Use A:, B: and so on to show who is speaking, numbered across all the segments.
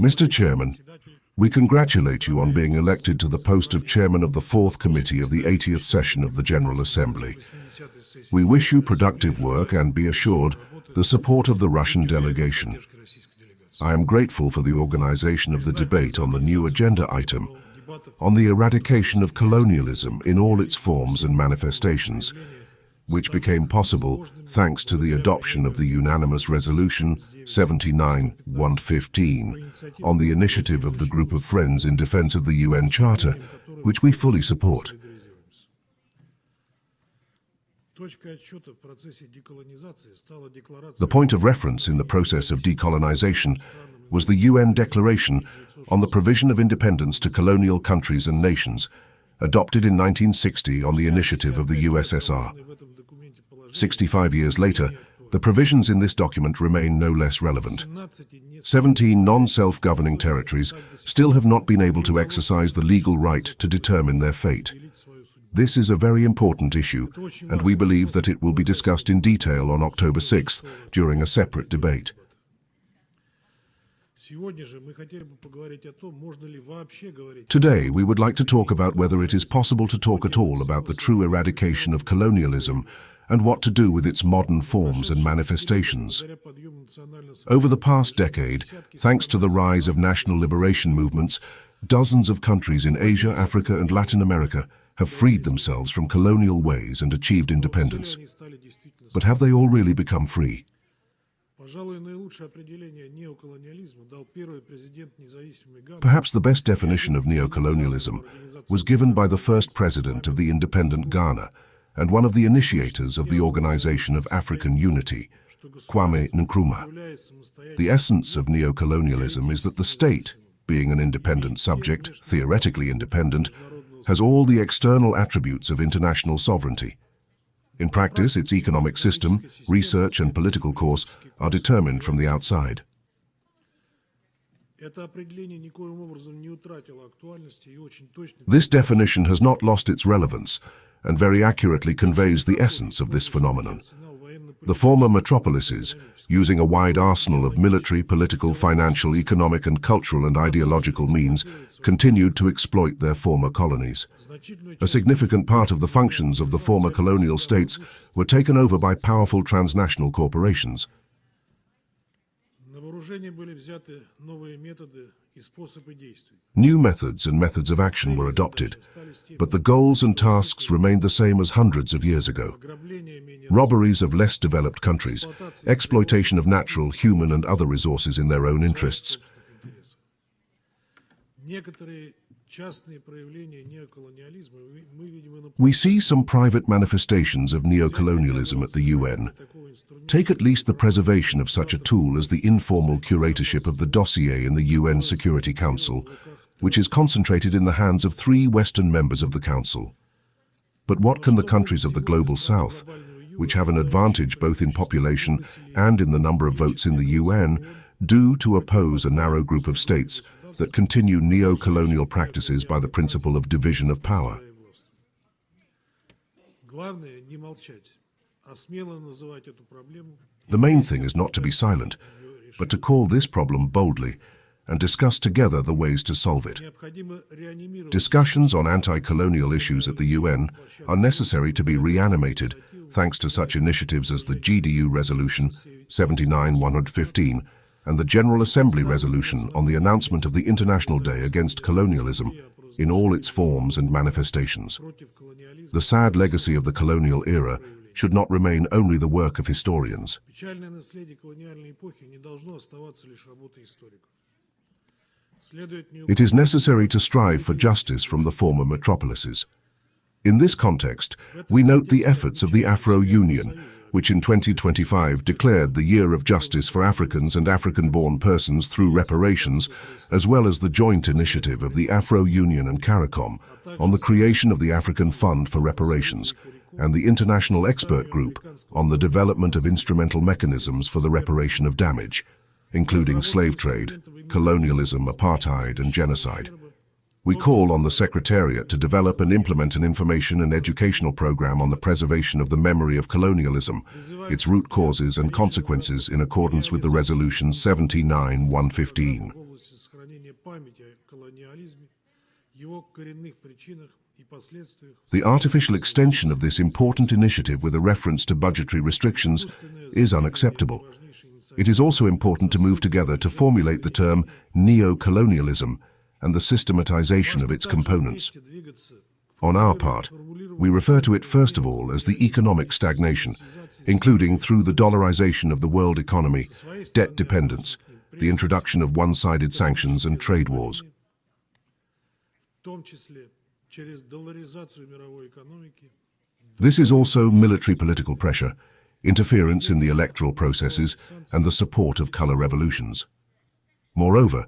A: Mr. Chairman, we congratulate you on being elected to the post of Chairman of the 4th Committee of the 80th Session of the General Assembly. We wish you productive work and be assured the support of the Russian delegation. I am grateful for the organization of the debate on the new agenda item on the eradication of colonialism in all its forms and manifestations, which became possible thanks to the adoption of the unanimous resolution 79-115 on the initiative of the Group of Friends in Defense of the UN Charter, which we fully support. The point of reference in the process of decolonization was the UN Declaration on the Provision of Independence to Colonial Countries and Nations, adopted in 1960 on the initiative of the USSR. 65 years later, the provisions in this document remain no less relevant. 17 non-self-governing territories still have not been able to exercise the legal right to determine their fate. This is a very important issue, and we believe that it will be discussed in detail on October 6th during a separate debate. Today, we would like to talk about whether it is possible to talk at all about the true eradication of colonialism and what to do with its modern forms and manifestations. Over the past decade, thanks to the rise of national liberation movements, dozens of countries in Asia, Africa, and Latin America have freed themselves from colonial ways and achieved independence. But have they all really become free? Perhaps the best definition of neocolonialism was given by the first president of the independent Ghana and one of the initiators of the Organization of African Unity, Kwame Nkrumah. The essence of neocolonialism is that the state, being an independent subject, theoretically independent, has all the external attributes of international sovereignty. In practice, its economic system, research, and political course are determined from the outside. This definition has not lost its relevance and very accurately conveys the essence of this phenomenon. The former metropolises, using a wide arsenal of military, political, financial, economic, and cultural and ideological means, continued to exploit their former colonies. A significant part of the functions of the former colonial states were taken over by powerful transnational corporations. New methods and methods of action were adopted, but the goals and tasks remained the same as hundreds of years ago. Robberies of less developed countries, exploitation of natural, human, and other resources in their own interests. We see some private manifestations of neocolonialism at the UN. Take at least the preservation of such a tool as the informal curatorship of the dossier in the UN Security Council, which is concentrated in the hands of 3 Western members of the Council. But what can the countries of the Global South, which have an advantage both in population and in the number of votes in the UN, do to oppose a narrow group of states that continue neo-colonial practices by the principle of division of power? The main thing is not to be silent, but to call this problem boldly and discuss together the ways to solve it. Discussions on anti-colonial issues at the UN are necessary to be reanimated thanks to such initiatives as the GDU Resolution 79-115 and the General Assembly Resolution on the announcement of the International Day Against Colonialism in all its forms and manifestations. The sad legacy of the colonial era should not remain only the work of historians. It is necessary to strive for justice from the former metropolises. In this context, we note the efforts of the Afro-Union, which in 2025 declared the Year of Justice for Africans and African-born persons through reparations, as well as the joint initiative of the Afro-Union and CARICOM on the creation of the African Fund for Reparations, and the International Expert Group on the development of instrumental mechanisms for the reparation of damage, including slave trade, colonialism, apartheid, and genocide. We call on the Secretariat to develop and implement an information and educational program on the preservation of the memory of colonialism, its root causes and consequences in accordance with the Resolution 79-115. The artificial extension of this important initiative with a reference to budgetary restrictions is unacceptable. It is also important to move together to formulate the term neocolonialism and the systematization of its components. On our part, we refer to it first of all as the economic stagnation, including through the dollarization of the world economy, debt dependence, the introduction of one-sided sanctions and trade wars. This is also military political pressure, interference in the electoral processes, and the support of color revolutions. Moreover,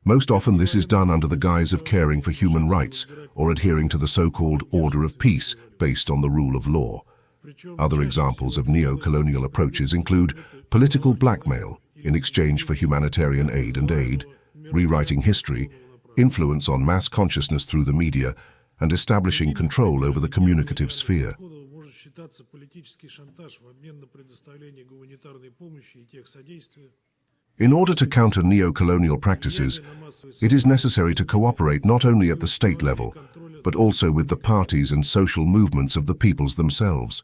A: most often this is done under the guise of caring for human rights or adhering to the so-called order of peace based on the rule of law. Other examples of neo-colonial approaches include political blackmail in exchange for humanitarian aid, rewriting history, influence on mass consciousness through the media, and establishing control over the communicative sphere. In order to counter neo-colonial practices, it is necessary to cooperate not only at the state level, but also with the parties and social movements of the peoples themselves.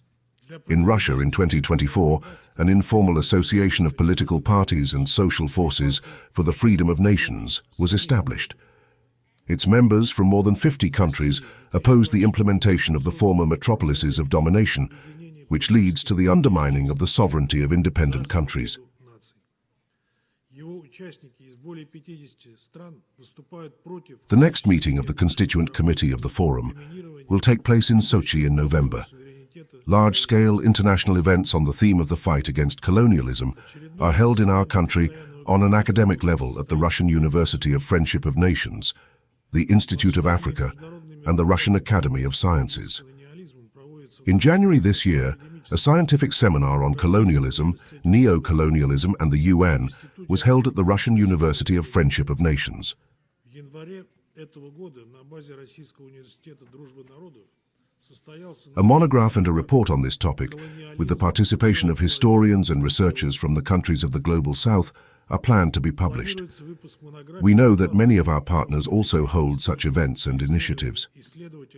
A: In Russia in 2024, an informal association of political parties and social forces for the freedom of nations was established. Its members from more than 50 countries oppose the implementation of the former metropolises of domination, which leads to the undermining of the sovereignty of independent countries. The next meeting of the Constituent Committee of the Forum will take place in Sochi in November. Large-scale international events on the theme of the fight against colonialism are held in our country on an academic level at the Russian University of Friendship of Nations, the Institute of Africa, and the Russian Academy of Sciences. In January this year, a scientific seminar on colonialism, neocolonialism, and the UN was held at the Russian University of Friendship of Nations. A monograph and a report on this topic, with the participation of historians and researchers from the countries of the Global South, are planned to be published. We know that many of our partners also hold such events and initiatives.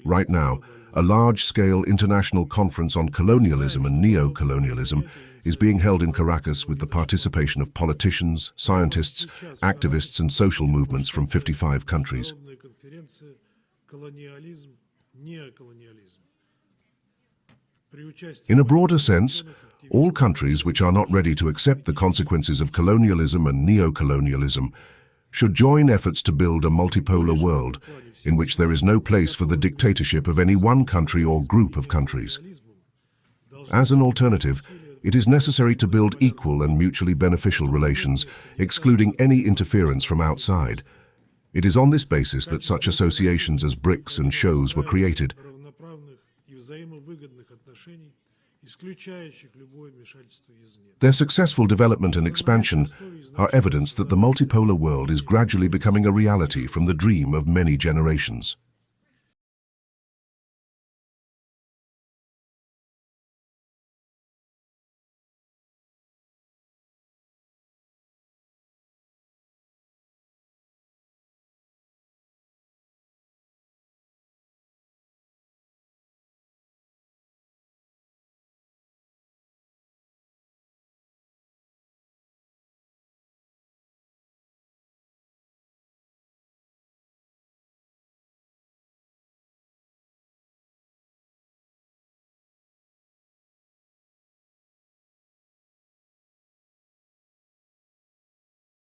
A: Right now, a large-scale international conference on colonialism and neo-colonialism is being held in Caracas with the participation of politicians, scientists, activists, and social movements from 55 countries. In a broader sense, all countries which are not ready to accept the consequences of colonialism and neo-colonialism should join efforts to build a multipolar world in which there is no place for the dictatorship of any one country or group of countries. As an alternative, it is necessary to build equal and mutually beneficial relations, excluding any interference from outside. It is on this basis that such associations as BRICS and SHOWS were created. Their successful development and expansion are evidence that the multipolar world is gradually becoming a reality from the dream of many generations.